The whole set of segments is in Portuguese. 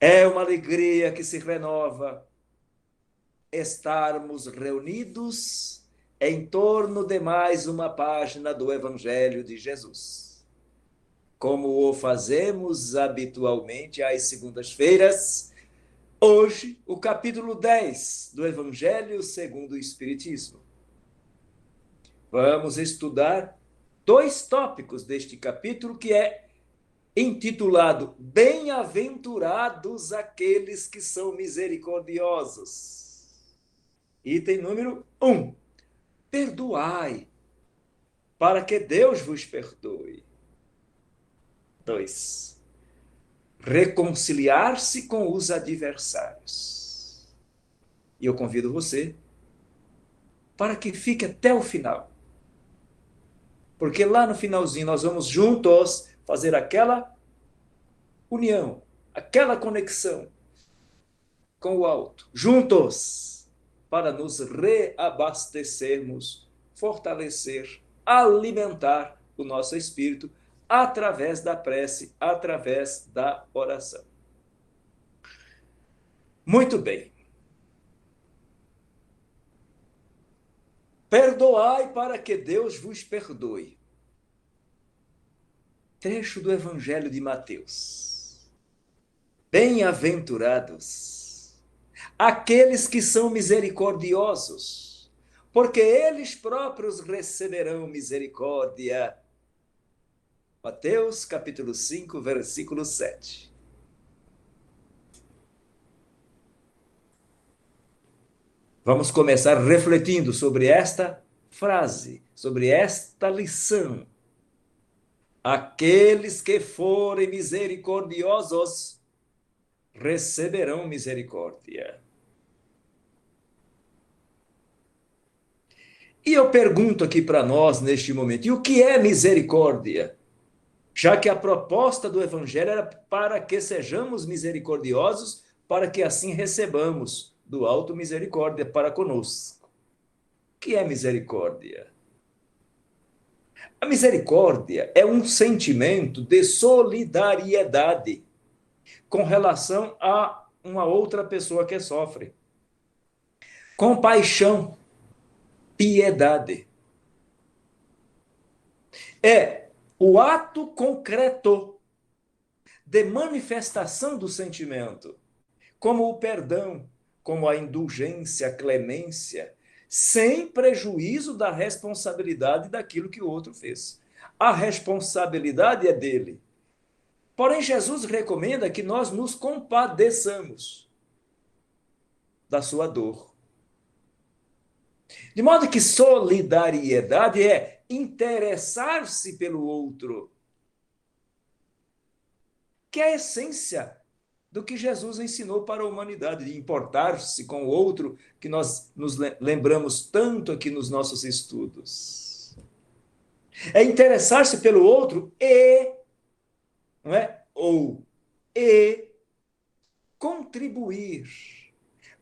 É uma alegria que se renova estarmos reunidos em torno de mais uma página do Evangelho de Jesus. Como o fazemos habitualmente às segundas-feiras, hoje o capítulo 10 do Evangelho segundo o Espiritismo. Vamos estudar dois tópicos deste capítulo que é intitulado Bem-aventurados aqueles que são misericordiosos. Item número 1. Perdoai, para que Deus vos perdoe. 2. Reconciliar-se com os adversários. E eu convido você para que fique até o final. Porque lá no finalzinho nós vamos juntos fazer aquela união, aquela conexão com o alto, juntos, para nos reabastecermos, fortalecer, alimentar o nosso espírito através da prece, através da oração. Muito bem. Perdoai para que Deus vos perdoe. Trecho do Evangelho de Mateus. Bem-aventurados aqueles que são misericordiosos, porque eles próprios receberão misericórdia. Mateus capítulo 5, versículo 7. Vamos começar refletindo sobre esta frase, sobre esta lição. Aqueles que forem misericordiosos receberão misericórdia. E eu pergunto aqui para nós neste momento, e o que é misericórdia? Já que a proposta do Evangelho era para que sejamos misericordiosos, para que assim recebamos do alto misericórdia para conosco. O que é misericórdia? A misericórdia é um sentimento de solidariedade com relação a uma outra pessoa que sofre. Compaixão, piedade. É o ato concreto de manifestação do sentimento, como o perdão, como a indulgência, a clemência, sem prejuízo da responsabilidade daquilo que o outro fez. A responsabilidade é dele. Porém, Jesus recomenda que nós nos compadeçamos da sua dor. De modo que solidariedade é interessar-se pelo outro, que é a essência do que Jesus ensinou para a humanidade, de importar-se com o outro, que nós nos lembramos tanto aqui nos nossos estudos. É interessar-se pelo outro e, não é? Ou e contribuir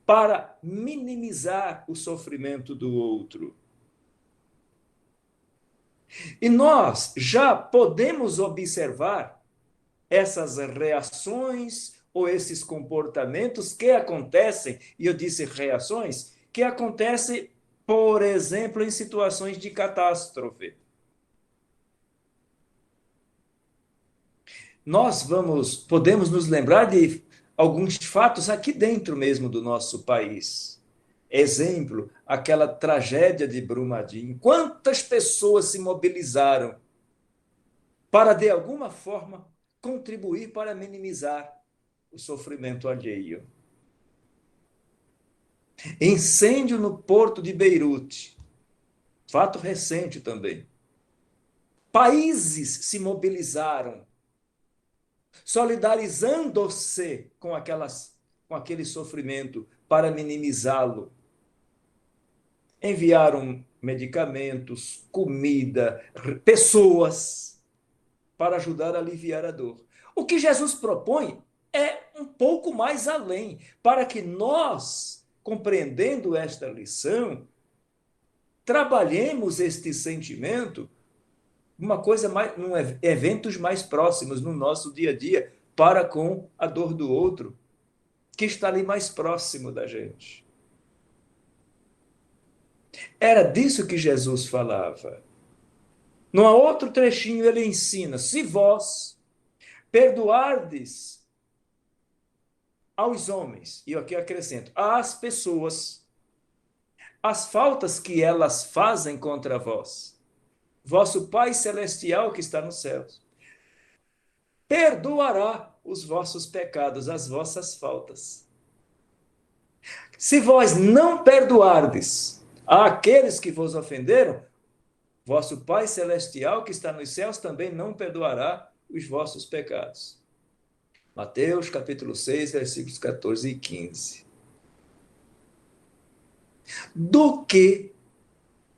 para minimizar o sofrimento do outro. E nós já podemos observar essas reações ou esses comportamentos que acontecem, e eu disse reações, que acontecem, por exemplo, em situações de catástrofe. Podemos nos lembrar de alguns fatos aqui dentro mesmo do nosso país. Exemplo, aquela tragédia de Brumadinho. Quantas pessoas se mobilizaram para, de alguma forma, contribuir para minimizar o sofrimento alheio? Incêndio no porto de Beirute, fato recente também. Países se mobilizaram, solidarizando-se com aquele sofrimento para minimizá-lo. Enviaram medicamentos, comida, pessoas para ajudar a aliviar a dor. O que Jesus propõe é um pouco mais além, para que nós, compreendendo esta lição, trabalhemos este sentimento uma coisa eventos mais próximos no nosso dia a dia para com a dor do outro. que está ali mais próximo da gente. Era disso que Jesus falava. Num outro trechinho ele ensina: se vós perdoardes aos homens, e aqui eu acrescento, às pessoas, as faltas que elas fazem contra vós, vosso Pai Celestial que está nos céus perdoará os vossos pecados, as vossas faltas. Se vós não perdoardes àqueles que vos ofenderam, vosso Pai Celestial que está nos céus também não perdoará os vossos pecados. Mateus capítulo 6, versículos 14 e 15. Do que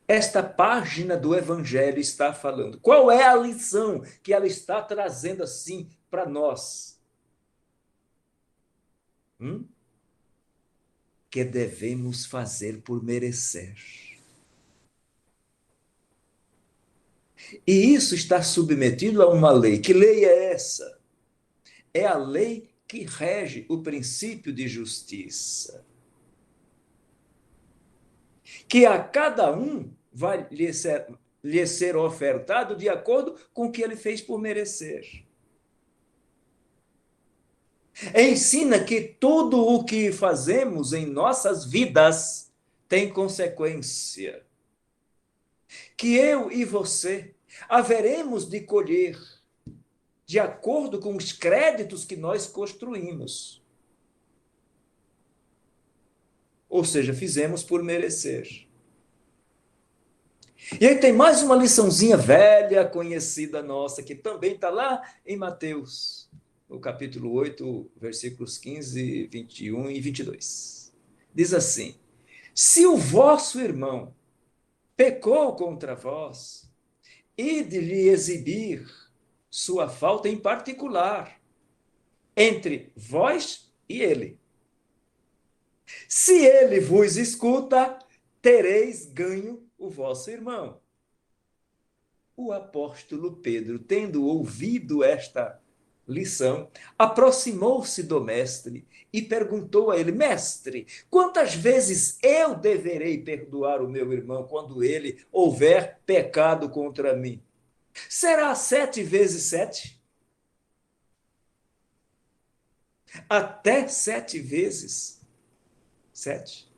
esta página do Evangelho está falando? Qual é a lição que ela está trazendo assim para nós? Que devemos fazer por merecer. E isso está submetido a uma lei. Que lei é essa? É a lei que rege o princípio de justiça. Que a cada um vai lhe ser ofertado de acordo com o que ele fez por merecer. Ensina que tudo o que fazemos em nossas vidas tem consequência. Que eu e você haveremos de colher de acordo com os créditos que nós construímos. Ou seja, fizemos por merecer. E aí tem mais uma liçãozinha velha, conhecida nossa, que também está lá em Mateus, no capítulo 8, versículos 15, 21 e 22. Diz assim: se o vosso irmão pecou contra vós, ide lhe exibir sua falta em particular, entre vós e ele. Se ele vos escuta, tereis ganho o vosso irmão. O apóstolo Pedro, tendo ouvido esta lição, aproximou-se do mestre e perguntou a ele: mestre, quantas vezes eu deverei perdoar o meu irmão quando ele houver pecado contra mim? Será 7 vezes 7? Até 7 vezes 7?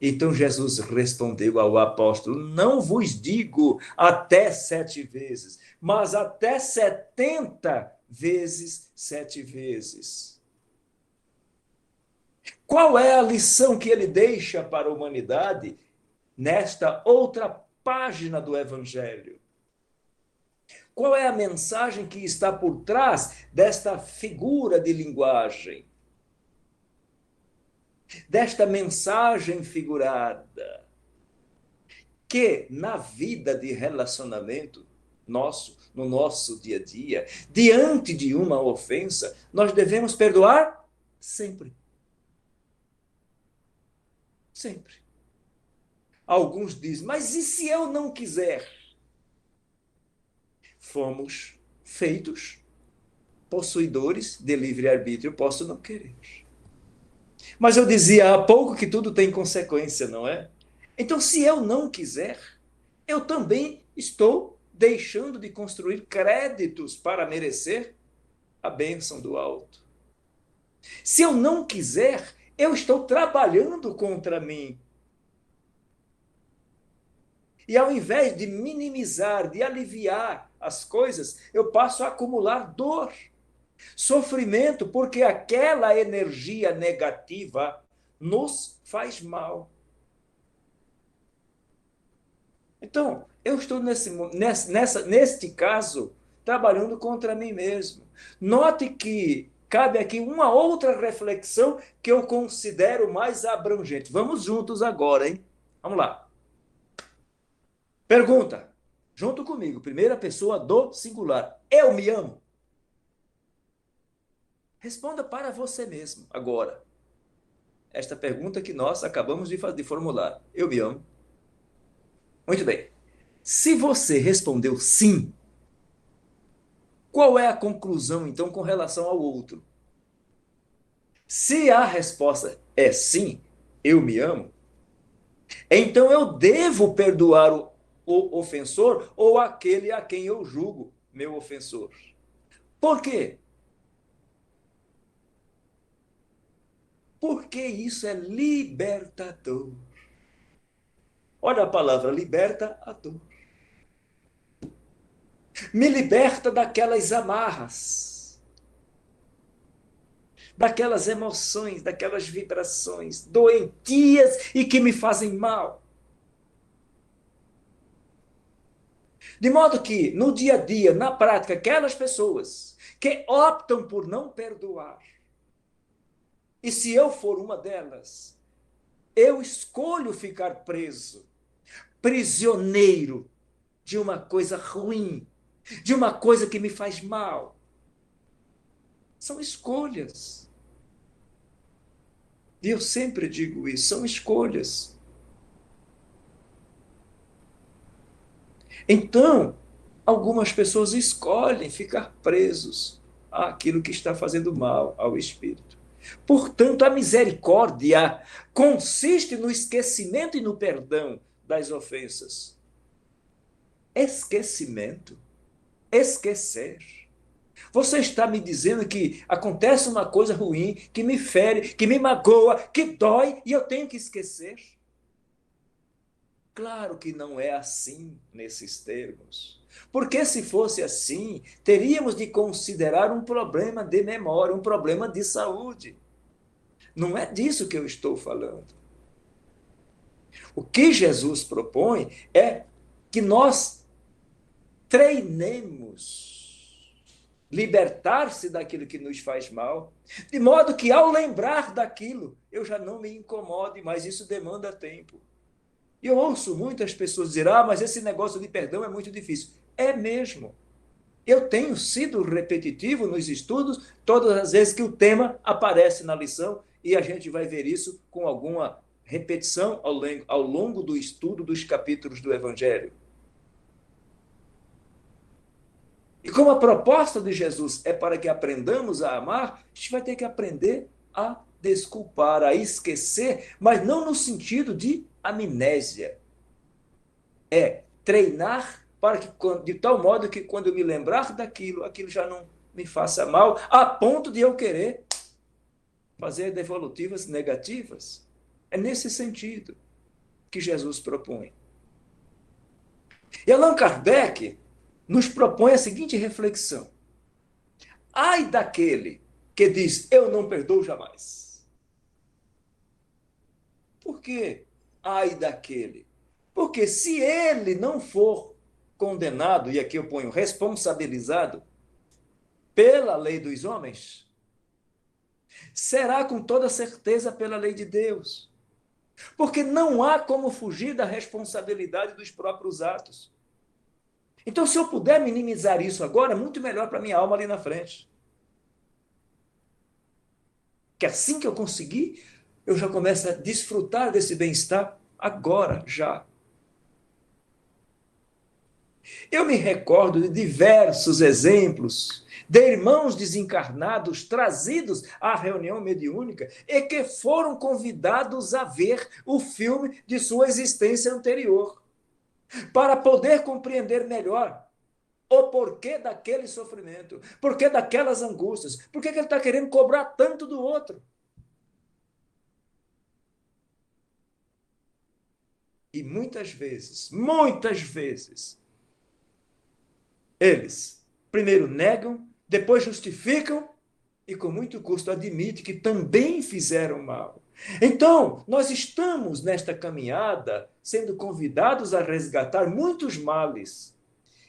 Então Jesus respondeu ao apóstolo: não vos digo até 7 vezes, mas até 70 vezes 7 vezes. Qual é a lição que ele deixa para a humanidade nesta outra página do Evangelho? Qual é a mensagem que está por trás desta figura de linguagem? Desta mensagem figurada? Que na vida de relacionamento nosso, no nosso dia a dia, diante de uma ofensa, nós devemos perdoar sempre. Sempre. Alguns dizem: mas e se eu não quiser? Fomos feitos possuidores de livre-arbítrio, posso não querer. Mas eu dizia há pouco que tudo tem consequência, não é? Então, se eu não quiser, eu também estou deixando de construir créditos para merecer a bênção do alto. Se eu não quiser, eu estou trabalhando contra mim. E ao invés de minimizar, de aliviar as coisas, eu passo a acumular dor, sofrimento, porque aquela energia negativa nos faz mal. Então, eu estou neste caso trabalhando contra mim mesmo. Note que cabe aqui uma outra reflexão que eu considero mais abrangente. Vamos juntos agora, hein? Vamos lá. Pergunta, junto comigo, primeira pessoa do singular. Eu me amo? Responda para você mesmo agora. Esta pergunta que nós acabamos de formular. Eu me amo? Muito bem. Se você respondeu sim, qual é a conclusão, então, com relação ao outro? Se a resposta é sim, eu me amo, então eu devo perdoar o ofensor ou aquele a quem eu julgo meu ofensor. Por quê? Porque isso é libertador. Olha a palavra libertador. Me liberta daquelas amarras, daquelas emoções, daquelas vibrações doentias e que me fazem mal. De modo que, no dia a dia, na prática, aquelas pessoas que optam por não perdoar, e se eu for uma delas, eu escolho ficar preso, prisioneiro de uma coisa ruim, de uma coisa que me faz mal. São escolhas. E eu sempre digo isso, são escolhas. Então, algumas pessoas escolhem ficar presos àquilo que está fazendo mal ao espírito. Portanto, a misericórdia consiste no esquecimento e no perdão das ofensas. Esquecimento, esquecer. Você está me dizendo que acontece uma coisa ruim, que me fere, que me magoa, que dói e eu tenho que esquecer? Claro que não é assim nesses termos. Porque se fosse assim, teríamos de considerar um problema de memória, um problema de saúde. Não é disso que eu estou falando. O que Jesus propõe é que nós treinemos libertar-se daquilo que nos faz mal, de modo que ao lembrar daquilo, eu já não me incomode, mas isso demanda tempo. E eu ouço muitas pessoas dizer: ah, mas esse negócio de perdão é muito difícil. É mesmo. Eu tenho sido repetitivo nos estudos todas as vezes que o tema aparece na lição e a gente vai ver isso com alguma repetição ao longo do estudo dos capítulos do Evangelho. E como a proposta de Jesus é para que aprendamos a amar, a gente vai ter que aprender a desculpar, a esquecer, mas não no sentido de amnésia. É treinar para que, de tal modo que quando eu me lembrar daquilo, aquilo já não me faça mal, a ponto de eu querer fazer devolutivas negativas. É nesse sentido que Jesus propõe. E Allan Kardec nos propõe a seguinte reflexão: ai daquele que diz, eu não perdoo jamais. Por quê? Ai daquele. Porque se ele não for condenado, e aqui eu ponho responsabilizado, pela lei dos homens, será com toda certeza pela lei de Deus. Porque não há como fugir da responsabilidade dos próprios atos. Então, se eu puder minimizar isso agora, é muito melhor para minha alma ali na frente. Que assim que eu conseguir, eu já começo a desfrutar desse bem-estar agora, já. Eu me recordo de diversos exemplos de irmãos desencarnados trazidos à reunião mediúnica e que foram convidados a ver o filme de sua existência anterior, para poder compreender melhor o porquê daquele sofrimento, porquê daquelas angústias, por que ele está querendo cobrar tanto do outro. E muitas vezes, eles primeiro negam, depois justificam e com muito custo admite que também fizeram mal. Então, nós estamos nesta caminhada sendo convidados a resgatar muitos males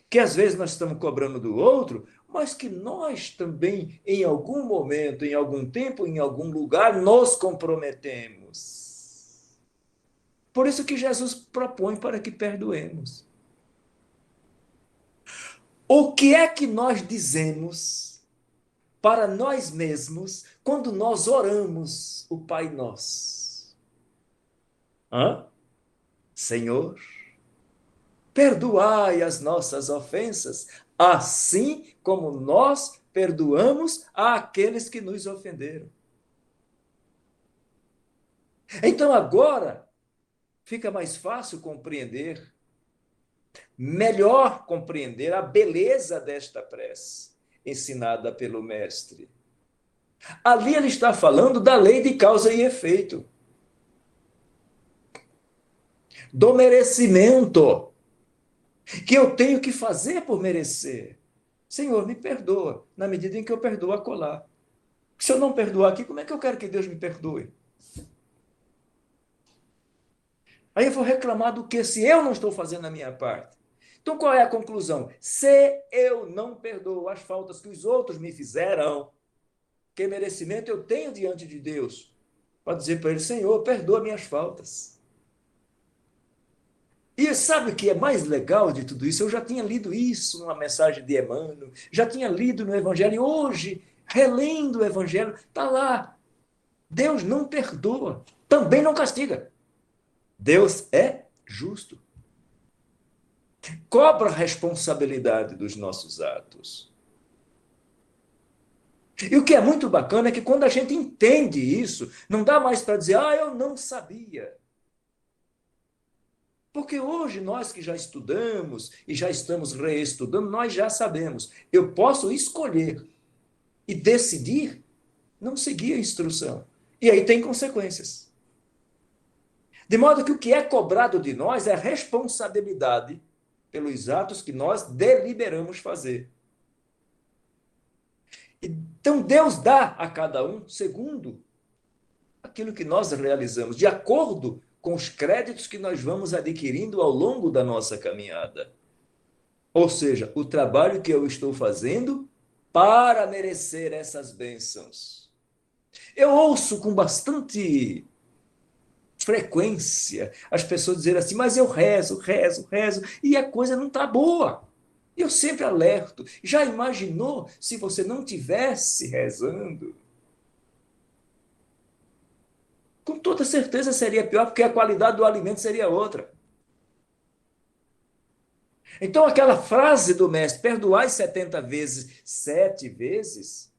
que às vezes nós estamos cobrando do outro, mas que nós também, em algum momento, em algum tempo, em algum lugar, nos comprometemos. Por isso que Jesus propõe para que perdoemos. O que é que nós dizemos para nós mesmos quando nós oramos o Pai Nosso? Hã? Senhor, perdoai as nossas ofensas, assim como nós perdoamos àqueles que nos ofenderam. Então agora fica mais fácil compreender, melhor compreender a beleza desta prece ensinada pelo mestre. Ali ele está falando da lei de causa e efeito, do merecimento, que eu tenho que fazer por merecer. Senhor, me perdoa, na medida em que eu perdoo acolá. Se eu não perdoar aqui, como é que eu quero que Deus me perdoe? Aí eu vou reclamar do que se eu não estou fazendo a minha parte? Então qual é a conclusão? Se eu não perdoo as faltas que os outros me fizeram, que merecimento eu tenho diante de Deus? Pode dizer para ele, Senhor, perdoa minhas faltas. E sabe o que é mais legal de tudo isso? Eu já tinha lido isso numa mensagem de Emmanuel, já tinha lido no Evangelho, e hoje, relendo o Evangelho, está lá. Deus não perdoa, também não castiga. Deus é justo. Cobra a responsabilidade dos nossos atos. E o que é muito bacana é que quando a gente entende isso, não dá mais para dizer, eu não sabia. Porque hoje nós que já estudamos e já estamos reestudando, nós já sabemos. Eu posso escolher e decidir não seguir a instrução. E aí tem consequências. De modo que o que é cobrado de nós é responsabilidade pelos atos que nós deliberamos fazer. Então Deus dá a cada um segundo aquilo que nós realizamos, de acordo com os créditos que nós vamos adquirindo ao longo da nossa caminhada. Ou seja, o trabalho que eu estou fazendo para merecer essas bênçãos. Eu ouço com bastante frequência as pessoas dizerem assim, mas eu rezo, rezo, rezo, e a coisa não está boa. Eu sempre alerto. Já imaginou se você não tivesse rezando? Com toda certeza seria pior, porque a qualidade do alimento seria outra. Então, aquela frase do mestre, perdoai 70 vezes, 7 vezes,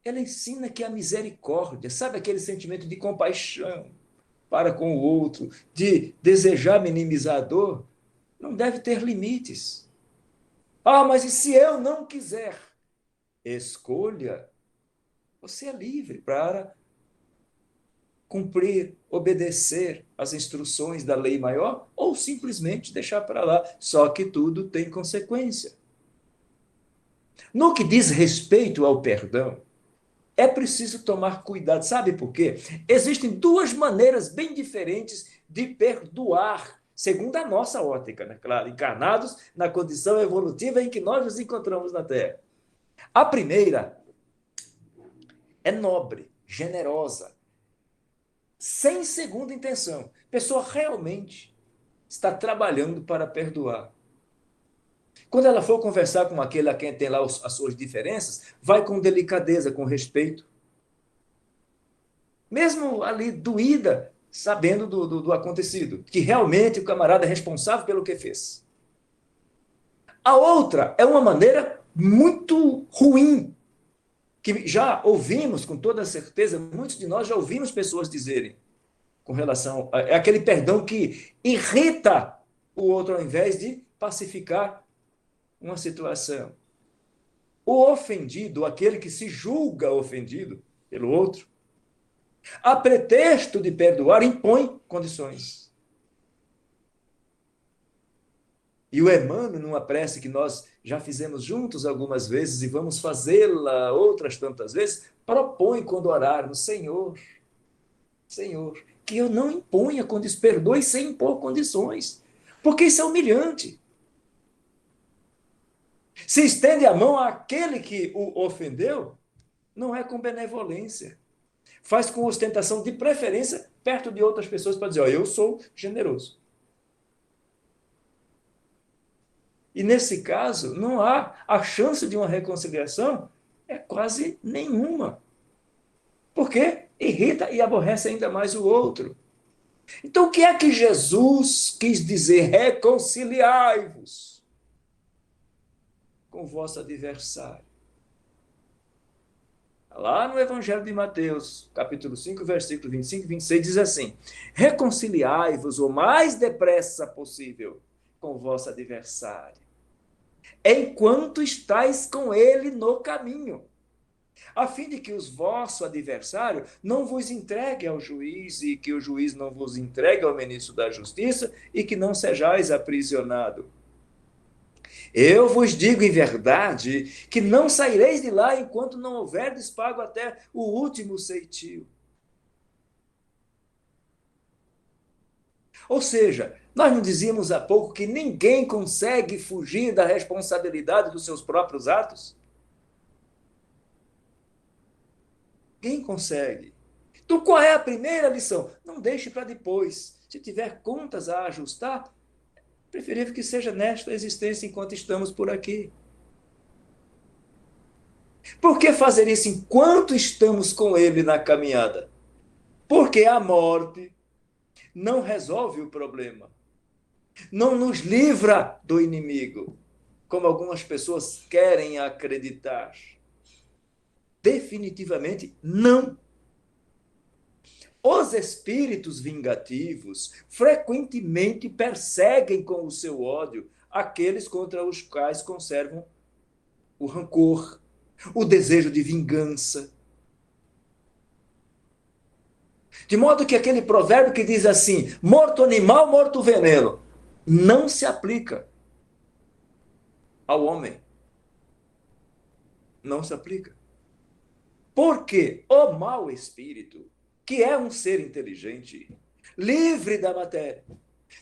ela ensina que a misericórdia, sabe aquele sentimento de compaixão para com o outro, de desejar minimizar a dor, não deve ter limites. Mas e se eu não quiser? Escolha. Você é livre para cumprir, obedecer às instruções da lei maior ou simplesmente deixar para lá. Só que tudo tem consequência. No que diz respeito ao perdão, é preciso tomar cuidado. Sabe por quê? Existem duas maneiras bem diferentes de perdoar, segundo a nossa ótica, né? Claro, encarnados na condição evolutiva em que nós nos encontramos na Terra. A primeira é nobre, generosa, sem segunda intenção. A pessoa realmente está trabalhando para perdoar. Quando ela for conversar com aquele a quem tem lá as suas diferenças, vai com delicadeza, com respeito. Mesmo ali doída, sabendo do acontecido, que realmente o camarada é responsável pelo que fez. A outra é uma maneira muito ruim, que já ouvimos com toda certeza, muitos de nós já ouvimos pessoas dizerem, com relação a é aquele perdão que irrita o outro ao invés de pacificar uma situação. O ofendido, aquele que se julga ofendido pelo outro, a pretexto de perdoar, impõe condições. E o Emmanuel, numa prece que nós já fizemos juntos algumas vezes e vamos fazê-la outras tantas vezes, propõe quando orarmos, Senhor, Senhor, que eu não imponha condições, perdoe sem impor condições, porque isso é humilhante. Se estende a mão àquele que o ofendeu, não é com benevolência. Faz com ostentação, de preferência, perto de outras pessoas para dizer, eu sou generoso. E nesse caso, não há a chance de uma reconciliação, é quase nenhuma. Porque irrita e aborrece ainda mais o outro. Então, o que é que Jesus quis dizer? Reconciliai-vos com o vosso adversário. Lá no Evangelho de Mateus, capítulo 5, versículo 25 e 26, diz assim: reconciliai-vos o mais depressa possível com o vosso adversário, enquanto estáis com ele no caminho, a fim de que o vosso adversário não vos entregue ao juiz e que o juiz não vos entregue ao ministro da Justiça e que não sejais aprisionado. Eu vos digo em verdade que não saireis de lá enquanto não houverdes pago até o último ceitil. Ou seja, nós não dizíamos há pouco que ninguém consegue fugir da responsabilidade dos seus próprios atos? Ninguém consegue. Então, qual é a primeira lição? Não deixe para depois. Se tiver contas a ajustar, preferível que seja nesta existência enquanto estamos por aqui. Por que fazer isso enquanto estamos com ele na caminhada? Porque a morte não resolve o problema, não nos livra do inimigo, como algumas pessoas querem acreditar. Definitivamente não. Os espíritos vingativos frequentemente perseguem com o seu ódio aqueles contra os quais conservam o rancor, o desejo de vingança. De modo que aquele provérbio que diz assim: morto animal, morto veneno, não se aplica ao homem. Não se aplica. Porque o mau espírito, que é um ser inteligente, livre da matéria,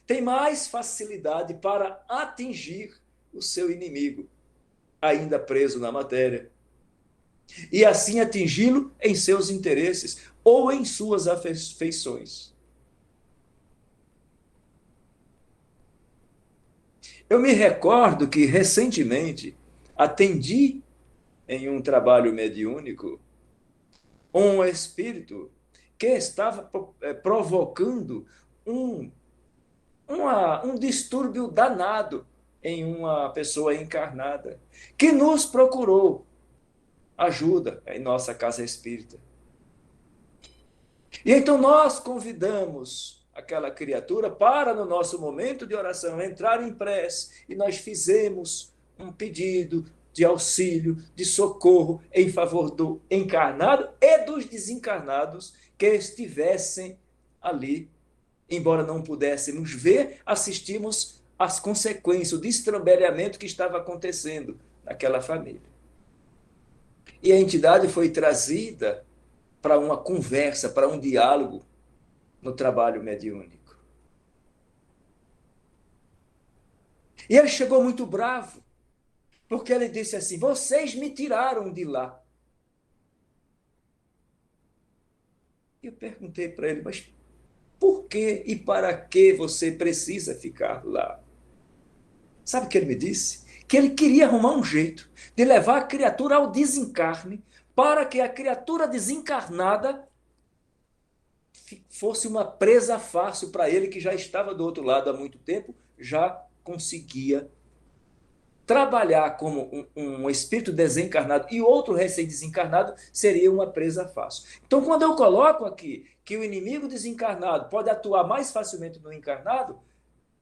tem mais facilidade para atingir o seu inimigo, ainda preso na matéria, e assim atingi-lo em seus interesses ou em suas afeições. Eu me recordo que recentemente atendi em um trabalho mediúnico um espírito que estava provocando um, um distúrbio danado em uma pessoa encarnada, que nos procurou ajuda em nossa casa espírita. E então nós convidamos aquela criatura para, no nosso momento de oração, entrar em prece, e nós fizemos um pedido de auxílio, de socorro em favor do encarnado e dos desencarnados que estivessem ali. Embora não pudéssemos ver, assistimos às consequências, o destrambelhamento que estava acontecendo naquela família. E a entidade foi trazida para uma conversa, para um diálogo no trabalho mediúnico. E ele chegou muito bravo, porque ele disse assim: vocês me tiraram de lá. E eu perguntei para ele: mas por que e para que você precisa ficar lá? Sabe o que ele me disse? Que ele queria arrumar um jeito de levar a criatura ao desencarne, para que a criatura desencarnada fosse uma presa fácil para ele, que já estava do outro lado há muito tempo, já conseguia trabalhar como um espírito desencarnado, e outro recém-desencarnado seria uma presa fácil. Então, quando eu coloco aqui que o inimigo desencarnado pode atuar mais facilmente no encarnado,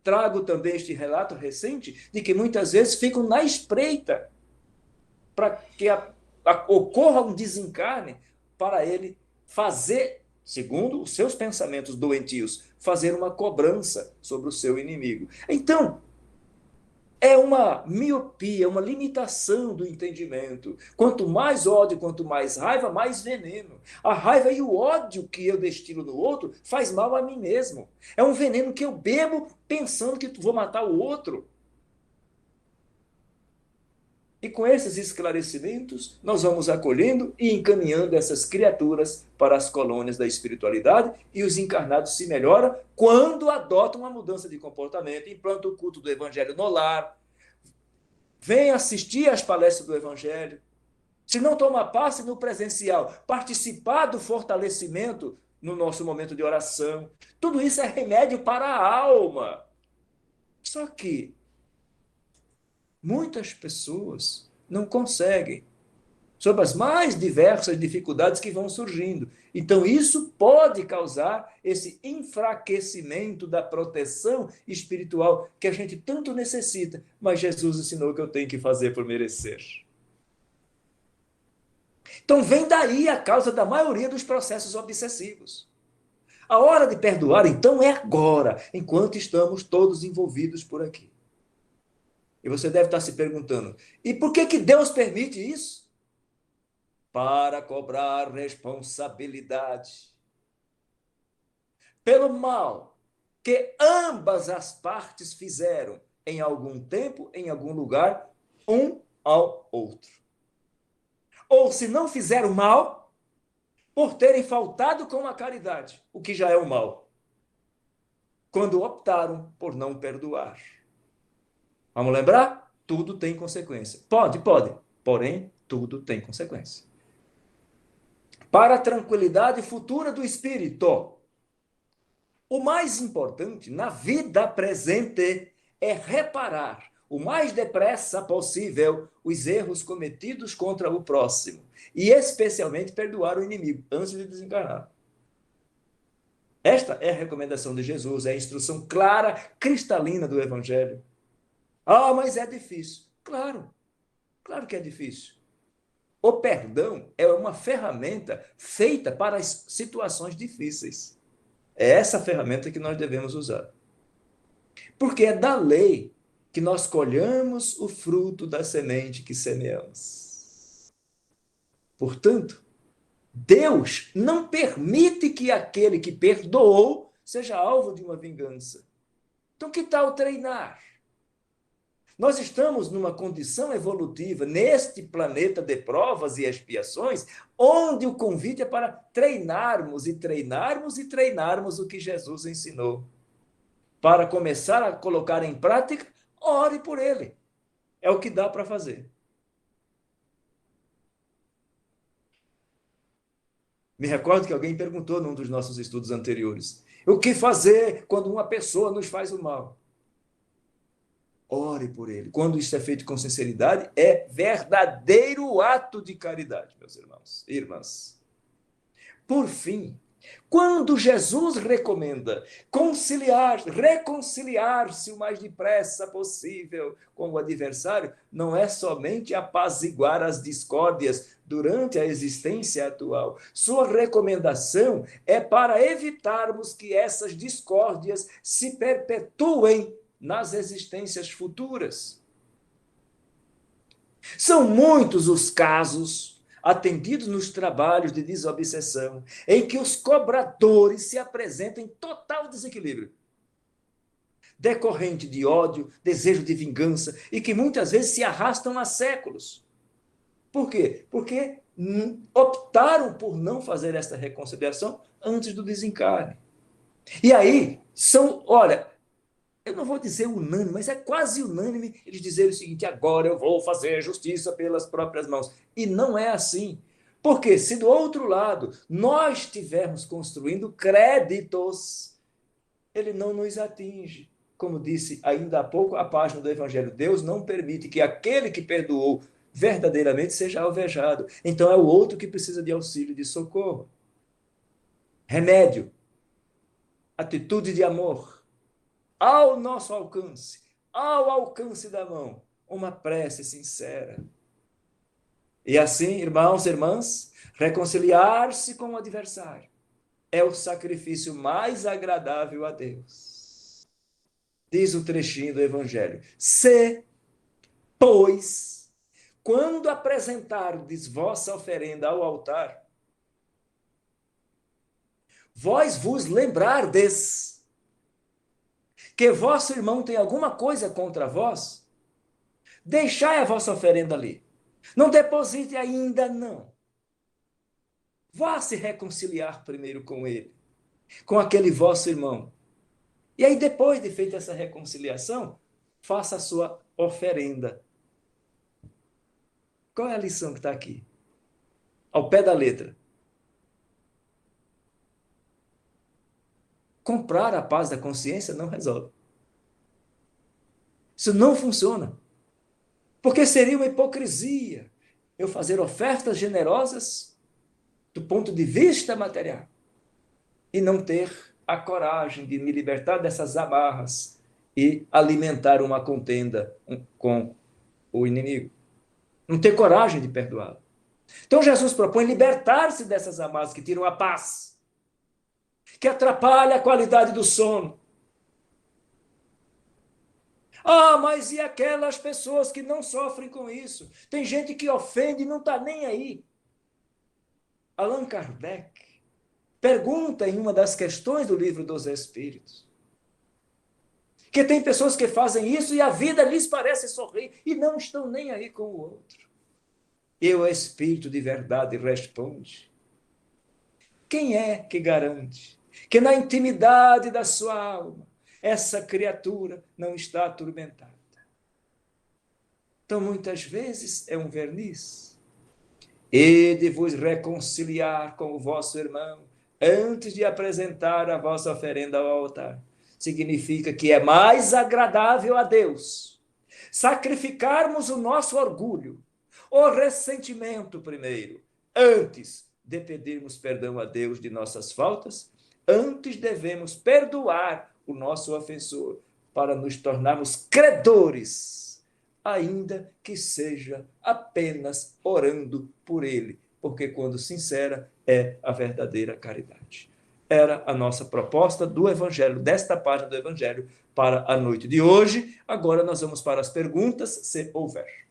trago também este relato recente de que muitas vezes ficam na espreita para que ocorra um desencarne, para ele fazer, segundo os seus pensamentos doentios, fazer uma cobrança sobre o seu inimigo. Então, é uma miopia, uma limitação do entendimento. Quanto mais ódio, quanto mais raiva, mais veneno. A raiva e o ódio que eu destilo no outro faz mal a mim mesmo. É um veneno que eu bebo pensando que vou matar o outro. E com esses esclarecimentos, nós vamos acolhendo e encaminhando essas criaturas para as colônias da espiritualidade, e os encarnados se melhoram quando adotam uma mudança de comportamento, implantam o culto do evangelho no lar, vem assistir às palestras do evangelho. Se não toma parte no presencial, participar do fortalecimento no nosso momento de oração. Tudo isso é remédio para a alma. Só que muitas pessoas não conseguem sobre as mais diversas dificuldades que vão surgindo. Então, isso pode causar esse enfraquecimento da proteção espiritual que a gente tanto necessita, mas Jesus ensinou que eu tenho que fazer por merecer. Então, vem daí a causa da maioria dos processos obsessivos. A hora de perdoar, então, é agora, enquanto estamos todos envolvidos por aqui. E você deve estar se perguntando, e por que Deus permite isso? Para cobrar responsabilidade pelo mal que ambas as partes fizeram em algum tempo, em algum lugar, um ao outro. Ou se não fizeram mal, por terem faltado com a caridade, o que já é o mal, quando optaram por não perdoar. Vamos lembrar? Tudo tem consequência. Pode, porém, tudo tem consequência. Para a tranquilidade futura do espírito, o mais importante na vida presente é reparar o mais depressa possível os erros cometidos contra o próximo e especialmente perdoar o inimigo antes de desencarnar. Esta é a recomendação de Jesus, é a instrução clara, cristalina do Evangelho. Ah, mas é difícil. Claro, claro que é difícil. O perdão é uma ferramenta feita para as situações difíceis. É essa ferramenta que nós devemos usar. Porque é da lei que nós colhamos o fruto da semente que semeamos. Portanto, Deus não permite que aquele que perdoou seja alvo de uma vingança. Então, que tal treinar? Nós estamos numa condição evolutiva, neste planeta de provas e expiações, onde o convite é para treinarmos e treinarmos e treinarmos o que Jesus ensinou. Para começar a colocar em prática, ore por ele. É o que dá para fazer. Me recordo que alguém perguntou num dos nossos estudos anteriores: o que fazer quando uma pessoa nos faz o mal? Ore por ele. Quando isso é feito com sinceridade, é verdadeiro ato de caridade, meus irmãos e irmãs. Por fim, quando Jesus recomenda reconciliar-se o mais depressa possível com o adversário, não é somente apaziguar as discórdias durante a existência atual. Sua recomendação é para evitarmos que essas discórdias se perpetuem nas existências futuras. São muitos os casos atendidos nos trabalhos de desobsessão, em que os cobradores se apresentam em total desequilíbrio, decorrente de ódio, desejo de vingança, e que muitas vezes se arrastam há séculos. Por quê? Porque optaram por não fazer esta reconciliação antes do desencarne. E aí, olha, eu não vou dizer unânime, mas é quase unânime eles dizerem o seguinte: agora eu vou fazer justiça pelas próprias mãos. E não é assim. Porque se do outro lado nós estivermos construindo créditos, ele não nos atinge. Como disse ainda há pouco a página do Evangelho, Deus não permite que aquele que perdoou verdadeiramente seja alvejado. Então é o outro que precisa de auxílio, de socorro. Remédio, atitude de amor, ao nosso alcance, ao alcance da mão, uma prece sincera. E assim, irmãos e irmãs, reconciliar-se com o adversário é o sacrifício mais agradável a Deus. Diz o trechinho do Evangelho: se, pois, quando apresentardes vossa oferenda ao altar, vós vos lembrardes que vosso irmão tem alguma coisa contra vós, deixai a vossa oferenda ali. Não deposite ainda, não. Vá se reconciliar primeiro com ele, com aquele vosso irmão. E aí, depois de feita essa reconciliação, faça a sua oferenda. Qual é a lição que está aqui? Ao pé da letra. Comprar a paz da consciência não resolve. Isso não funciona. Porque seria uma hipocrisia eu fazer ofertas generosas do ponto de vista material e não ter a coragem de me libertar dessas amarras e alimentar uma contenda com o inimigo. Não ter coragem de perdoá-lo. Então Jesus propõe libertar-se dessas amarras que tiram a paz, que atrapalham a qualidade do sono. Ah, mas e aquelas pessoas que não sofrem com isso? Tem gente que ofende e não está nem aí. Allan Kardec pergunta em uma das questões do Livro dos Espíritos que tem pessoas que fazem isso e a vida lhes parece sorrir e não estão nem aí com o outro. E o Espírito de verdade responde: quem é que garante que na intimidade da sua alma essa criatura não está atormentada? Então, muitas vezes é um verniz. E de vos reconciliar com o vosso irmão antes de apresentar a vossa oferenda ao altar. Significa que é mais agradável a Deus sacrificarmos o nosso orgulho, o ressentimento primeiro, antes de pedirmos perdão a Deus de nossas faltas. Antes devemos perdoar o nosso ofensor para nos tornarmos credores, ainda que seja apenas orando por ele, porque quando sincera é a verdadeira caridade. Era a nossa proposta do Evangelho, desta página do Evangelho, para a noite de hoje. Agora nós vamos para as perguntas, se houver.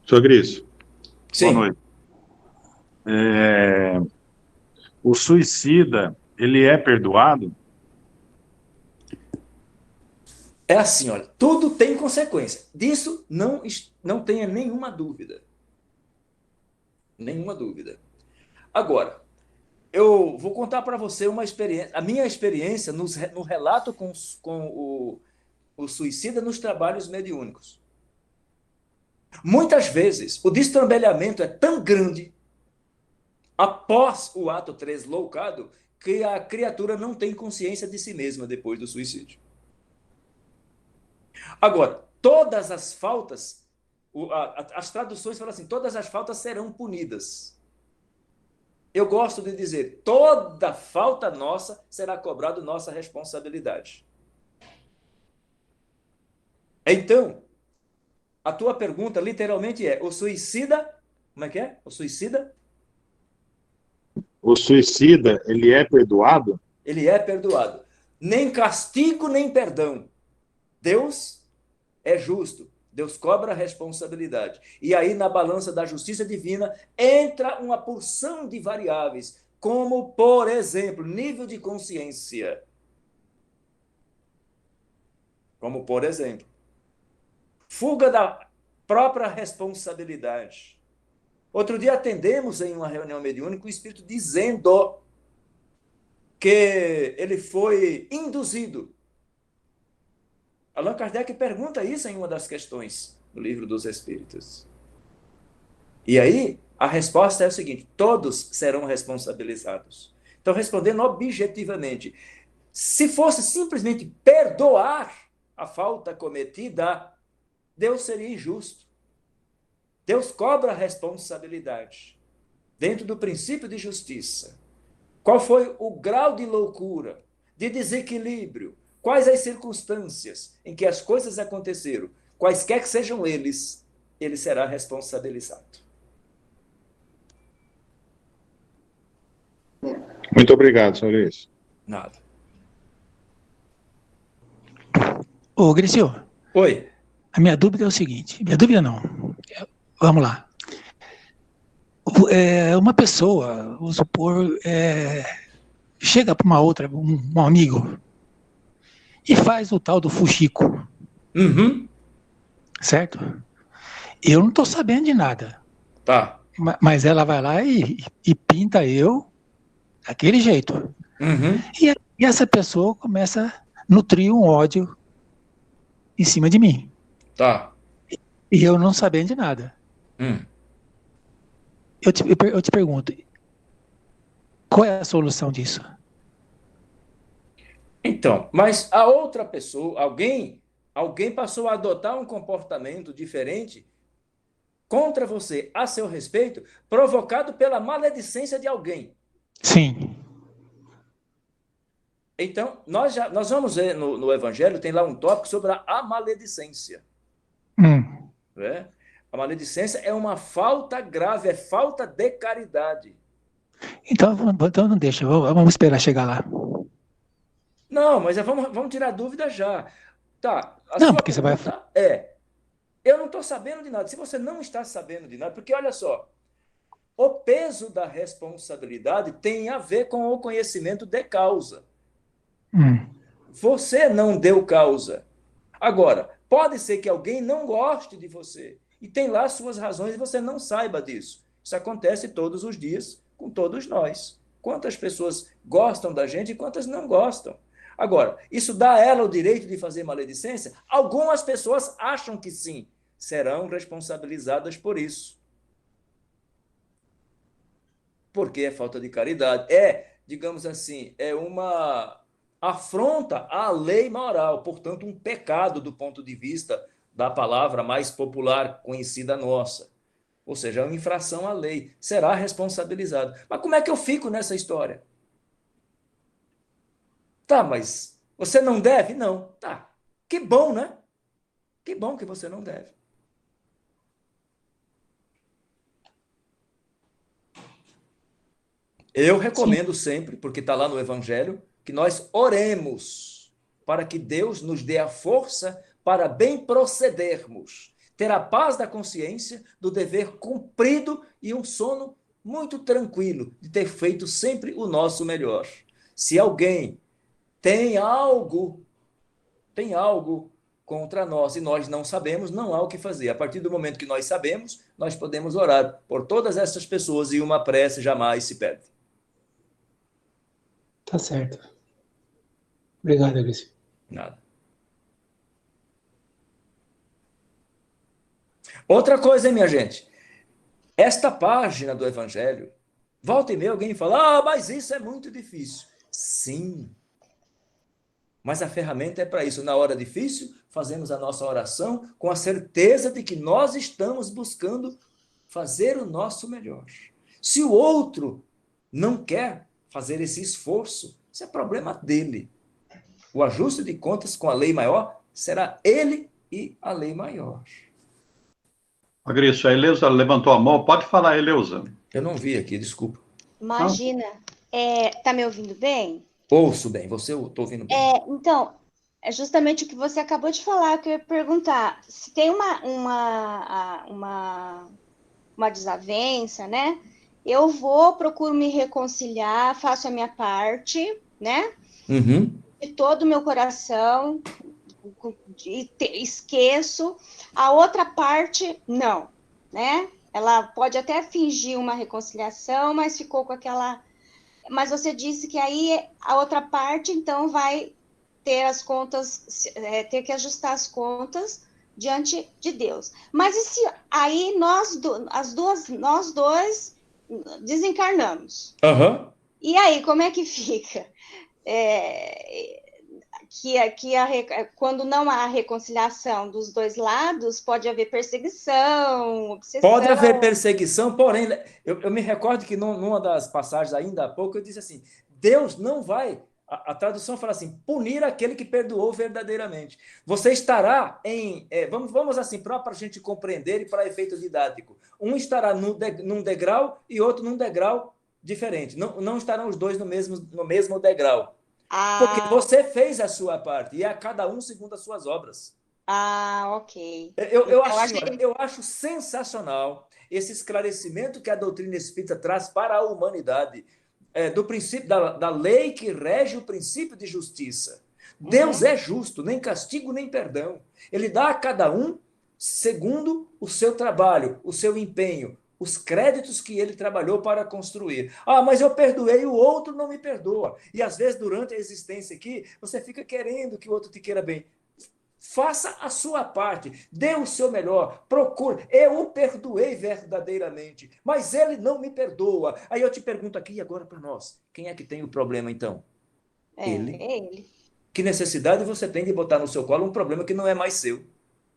Senhor Gris, Sim. boa noite. O suicida, ele é perdoado? É assim, olha, tudo tem consequência. Disso não tenha nenhuma dúvida. Nenhuma dúvida. Agora, eu vou contar para você uma experiência, a minha experiência no relato com o suicida nos trabalhos mediúnicos. Muitas vezes, o destrambelhamento é tão grande após o ato tresloucado que a criatura não tem consciência de si mesma depois do suicídio. Agora, todas as faltas, as traduções falam assim, todas as faltas serão punidas. Eu gosto de dizer, toda falta nossa será cobrada nossa responsabilidade. Então, a tua pergunta literalmente é, o suicida, como é que é? O suicida? O suicida, ele é perdoado? Ele é perdoado. Nem castigo, nem perdão. Deus é justo. Deus cobra a responsabilidade. E aí, na balança da justiça divina, entra uma porção de variáveis, como, por exemplo, nível de consciência. Como, por exemplo, fuga da própria responsabilidade. Outro dia atendemos em uma reunião mediúnica o espírito dizendo que ele foi induzido. Allan Kardec pergunta isso em uma das questões do Livro dos Espíritos. E aí, a resposta é o seguinte, todos serão responsabilizados. Então, respondendo objetivamente, se fosse simplesmente perdoar a falta cometida, Deus seria injusto. Deus cobra a responsabilidade dentro do princípio de justiça. Qual foi o grau de loucura, de desequilíbrio? Quais as circunstâncias em que as coisas aconteceram? Quaisquer que sejam eles, ele será responsabilizado. Muito obrigado, senhor Luiz. Nada. Ô, Gricio. Oi. A minha dúvida é o seguinte. Minha dúvida não. Vamos lá. Uma pessoa, vamos supor, chega para uma outra, um amigo, e faz o tal do fuxico. Uhum. Certo? Eu não estou sabendo de nada. Tá. Mas ela vai lá e pinta eu daquele jeito. Uhum. E essa pessoa começa a nutrir um ódio em cima de mim. Tá. e eu não sabendo de nada. Hum. Eu te pergunto, qual é a solução disso? Então, mas a outra pessoa, alguém passou a adotar um comportamento diferente contra você, a seu respeito, provocado pela maledicência de alguém. Sim. Então, nós vamos ver no Evangelho, tem lá um tópico sobre a maledicência. Hum. Né? A maledicência é uma falta grave, é falta de caridade. Então não deixa, vamos esperar chegar lá. Não, mas vamos tirar dúvida já. Tá, a Não, sua porque você vai. pergunta é: eu não estou sabendo de nada. Se você não está sabendo de nada, porque olha só, o peso da responsabilidade tem a ver com o conhecimento de causa. Hum. Você não deu causa. Agora, pode ser que alguém não goste de você e tem lá suas razões e você não saiba disso. Isso acontece todos os dias com todos nós. Quantas pessoas gostam da gente e quantas não gostam. Agora, isso dá a ela o direito de fazer maledicência? Algumas pessoas acham que sim, serão responsabilizadas por isso. Porque é falta de caridade. É, digamos assim, é uma afronta à lei moral, portanto, um pecado do ponto de vista da palavra mais popular conhecida nossa. Ou seja, é uma infração à lei. Será responsabilizado. Mas como é que eu fico nessa história? Tá, mas você não deve? Não. Tá. Que bom, né? Que bom que você não deve. Eu Sim. recomendo sempre, porque está lá no Evangelho, que nós oremos para que Deus nos dê a força para bem procedermos, ter a paz da consciência, do dever cumprido e um sono muito tranquilo, de ter feito sempre o nosso melhor. Se alguém tem algo, tem algo contra nós e nós não sabemos, não há o que fazer. A partir do momento que nós sabemos, nós podemos orar por todas essas pessoas e uma prece jamais se perde. Tá certo. Obrigado, Alice. Nada. Outra coisa, hein, minha gente? Esta página do Evangelho, volta e meia alguém fala, mas isso é muito difícil. Sim, mas a ferramenta é para isso. Na hora difícil, fazemos a nossa oração com a certeza de que nós estamos buscando fazer o nosso melhor. Se o outro não quer fazer esse esforço, isso é problema dele. O ajuste de contas com a lei maior será ele e a lei maior. Fabrício, a Eleusa levantou a mão. Pode falar, Eleusa. Eu não vi aqui, desculpa. Imagina. Tá me ouvindo bem? Ouço bem, você eu estou ouvindo bem. Então, é justamente o que você acabou de falar, que eu ia perguntar. Se tem uma desavença, né? Eu procuro me reconciliar, faço a minha parte, né? Uhum. De todo o meu coração, esqueço. A outra parte, não, né? Ela pode até fingir uma reconciliação, mas ficou com aquela... Mas você disse que aí a outra parte, então, vai ter as contas, ter que ajustar as contas diante de Deus. Mas e se aí nós dois desencarnamos? Uhum. E aí, como é que fica? Quando não há reconciliação dos dois lados, pode haver perseguição, obsessão. Pode haver perseguição, porém, eu me recordo que numa das passagens ainda há pouco, eu disse assim, Deus não vai, a tradução fala assim, punir aquele que perdoou verdadeiramente. Você estará vamos assim, para a gente compreender e para efeito didático, um estará num degrau e outro num degrau diferente, não estarão os dois no mesmo degrau. Porque você fez a sua parte, e a cada um segundo as suas obras. Ok. Eu acho sensacional esse esclarecimento que a doutrina espírita traz para a humanidade, do princípio da lei que rege o princípio de justiça. Deus é justo, nem castigo, nem perdão. Ele dá a cada um segundo o seu trabalho, o seu empenho, os créditos que ele trabalhou para construir. Mas eu perdoei, o outro não me perdoa. E às vezes, durante a existência aqui, você fica querendo que o outro te queira bem. Faça a sua parte, dê o seu melhor, procure. Eu o perdoei verdadeiramente, mas ele não me perdoa. Aí eu te pergunto aqui e agora para nós, quem é que tem o problema então? Ele. É ele. Que necessidade você tem de botar no seu colo um problema que não é mais seu?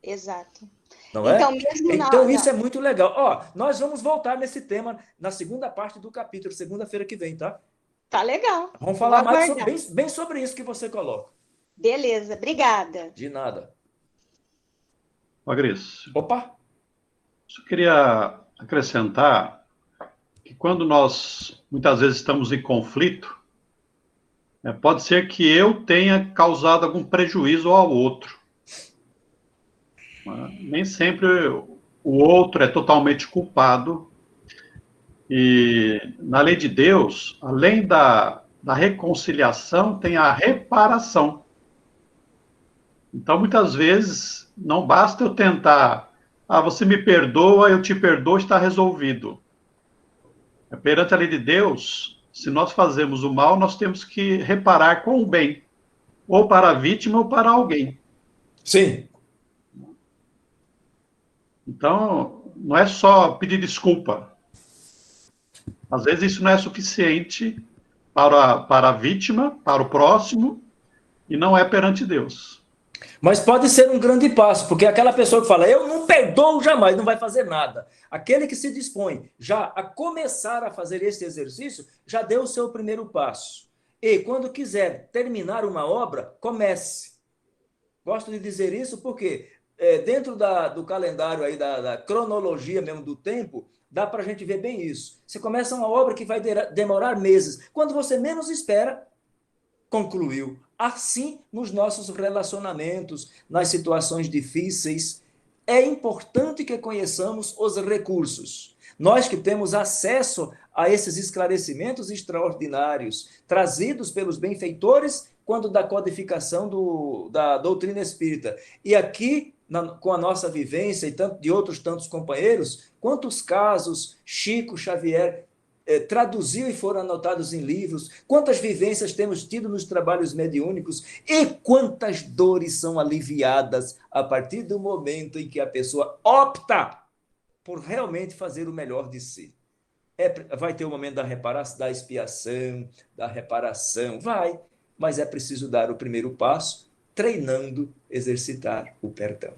Exato. Não Então, é? mesmo Então, isso é muito legal. Ó, nós vamos voltar nesse tema na segunda parte do capítulo, segunda-feira que vem, tá? Tá legal. Vamos Vou falar mais aguardar. bem sobre isso que você coloca. Beleza, obrigada. De nada. Ó, Gris, Opa! só queria acrescentar que quando nós muitas vezes estamos em conflito, pode ser que eu tenha causado algum prejuízo ao outro. Nem sempre o outro é totalmente culpado. E na lei de Deus, além da reconciliação, tem a reparação. Então, muitas vezes, não basta eu tentar, você me perdoa, eu te perdoo, está resolvido. Perante a lei de Deus, se nós fazemos o mal, nós temos que reparar com o bem, ou para a vítima ou para alguém. Sim. Então, não é só pedir desculpa. Às vezes isso não é suficiente para a vítima, para o próximo, e não é perante Deus. Mas pode ser um grande passo, porque aquela pessoa que fala, eu não perdoo jamais, não vai fazer nada. Aquele que se dispõe já a começar a fazer esse exercício, já deu o seu primeiro passo. E quando quiser terminar uma obra, comece. Gosto de dizer isso porque dentro do calendário aí, da cronologia mesmo do tempo, dá para a gente ver bem isso. Você começa uma obra que vai demorar meses. Quando você menos espera, concluiu. Assim, nos nossos relacionamentos, nas situações difíceis, é importante que conheçamos os recursos. Nós que temos acesso a esses esclarecimentos extraordinários, trazidos pelos benfeitores, quando da codificação da doutrina espírita. E aqui, com a nossa vivência e de outros tantos companheiros, quantos casos Chico Xavier traduziu e foram anotados em livros, quantas vivências temos tido nos trabalhos mediúnicos e quantas dores são aliviadas a partir do momento em que a pessoa opta por realmente fazer o melhor de si. Vai ter o momento da reparação, da expiação, da reparação, vai, mas é preciso dar o primeiro passo, treinando, exercitar o perdão.